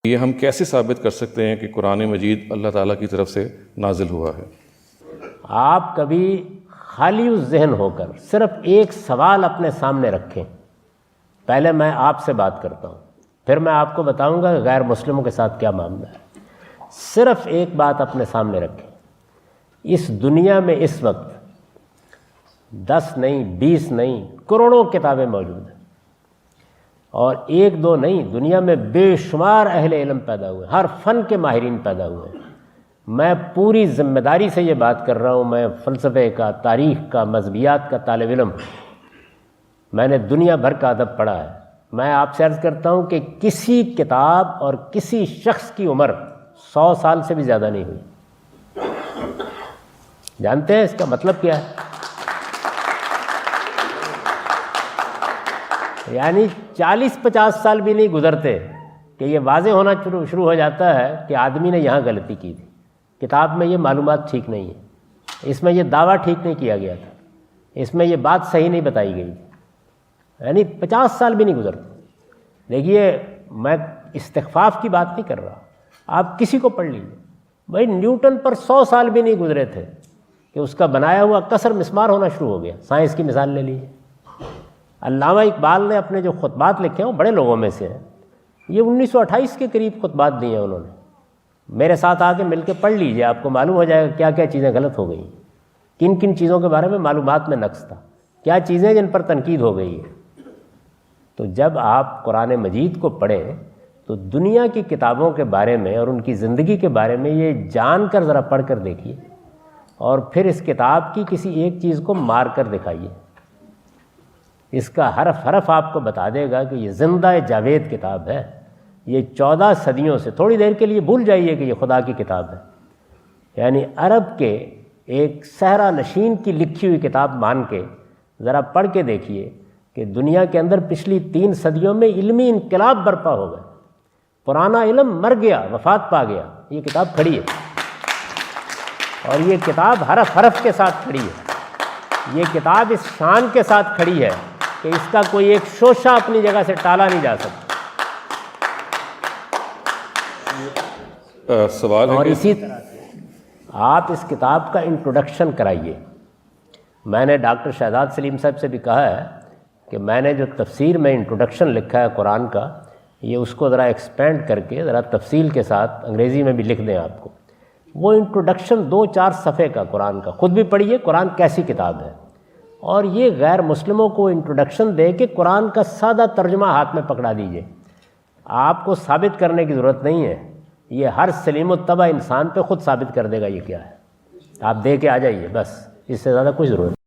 یہ ہم کیسے ثابت کر سکتے ہیں کہ قرآن مجید اللہ تعالیٰ کی طرف سے نازل ہوا ہے؟ آپ کبھی خالی ذہن ہو کر صرف ایک سوال اپنے سامنے رکھیں. پہلے میں آپ سے بات کرتا ہوں، پھر میں آپ کو بتاؤں گا کہ غیر مسلموں کے ساتھ کیا معاملہ ہے. صرف ایک بات اپنے سامنے رکھیں، اس دنیا میں اس وقت 10 نہیں 20 نہیں کروڑوں کتابیں موجود ہیں، اور 1 2 نہیں، دنیا میں بے شمار اہل علم پیدا ہوئے، ہر فن کے ماہرین پیدا ہوئے ہیں. میں پوری ذمہ داری سے یہ بات کر رہا ہوں، میں فلسفے کا، تاریخ کا، مذہبیات کا طالب علم، میں نے دنیا بھر کا ادب پڑھا ہے. میں آپ سے عرض کرتا ہوں کہ کسی کتاب اور کسی شخص کی عمر 100 سال سے بھی زیادہ نہیں ہوئی. جانتے ہیں اس کا مطلب کیا ہے؟ یعنی 40-50 سال بھی نہیں گزرتے کہ یہ واضح ہونا شروع ہو جاتا ہے کہ آدمی نے یہاں غلطی کی تھی، کتاب میں یہ معلومات ٹھیک نہیں ہے، اس میں یہ دعویٰ ٹھیک نہیں کیا گیا تھا، اس میں یہ بات صحیح نہیں بتائی گئی تھی. یعنی 50 سال بھی نہیں گزرتے. دیکھیے میں استخفاف کی بات نہیں کر رہا، آپ کسی کو پڑھ لیجیے. بھائی نیوٹن پر 100 سال بھی نہیں گزرے تھے کہ اس کا بنایا ہوا کسر مسمار ہونا شروع ہو گیا. سائنس کی مثال لے لیجیے. علامہ اقبال نے اپنے جو خطبات لکھے ہیں وہ بڑے لوگوں میں سے ہیں. یہ 1928 کے قریب خطبات دیے ہیں انہوں نے. میرے ساتھ آ کے مل کے پڑھ لیجئے، آپ کو معلوم ہو جائے گا کیا کیا چیزیں غلط ہو گئی، کن کن چیزوں کے بارے میں معلومات میں نقص تھا، کیا چیزیں جن پر تنقید ہو گئی ہے. تو جب آپ قرآن مجید کو پڑھیں تو دنیا کی کتابوں کے بارے میں اور ان کی زندگی کے بارے میں یہ جان کر ذرا پڑھ کر دیکھیے، اور پھر اس کتاب کی کسی ایک چیز کو مار کر دکھائیے. اس کا حرف حرف آپ کو بتا دے گا کہ یہ زندہ جاوید کتاب ہے. یہ 14 صدیوں سے، تھوڑی دیر کے لیے بھول جائیے کہ یہ خدا کی کتاب ہے، یعنی عرب کے ایک صحرا نشین کی لکھی ہوئی کتاب مان کے ذرا پڑھ کے دیکھیے کہ دنیا کے اندر پچھلی 3 صدیوں میں علمی انقلاب برپا ہو گئے. پرانا علم مر گیا، وفات پا گیا. یہ کتاب کھڑی ہے، اور یہ کتاب حرف حرف کے ساتھ کھڑی ہے. یہ کتاب اس شان کے ساتھ کھڑی ہے کہ اس کا کوئی ایک شوشہ اپنی جگہ سے ٹالا نہیں جا سکتا. سوال ہے اور کہ اسی طرح سے آپ اس کتاب کا انٹروڈکشن کرائیے. میں نے ڈاکٹر شہزاد سلیم صاحب سے بھی کہا ہے کہ میں نے جو تفسیر میں انٹروڈکشن لکھا ہے قرآن کا، یہ اس کو ذرا ایکسپینڈ کر کے ذرا تفصیل کے ساتھ انگریزی میں بھی لکھ دیں آپ کو. وہ انٹروڈکشن 2-4 صفحے کا قرآن کا، خود بھی پڑھیے قرآن کیسی کتاب ہے. اور یہ غیر مسلموں کو انٹروڈکشن دے کے قرآن کا سادہ ترجمہ ہاتھ میں پکڑا دیجئے. آپ کو ثابت کرنے کی ضرورت نہیں ہے، یہ ہر سلیم الطبع انسان پہ خود ثابت کر دے گا یہ کیا ہے. آپ دے کے آ جائیے، بس اس سے زیادہ کوئی ضرورت نہیں.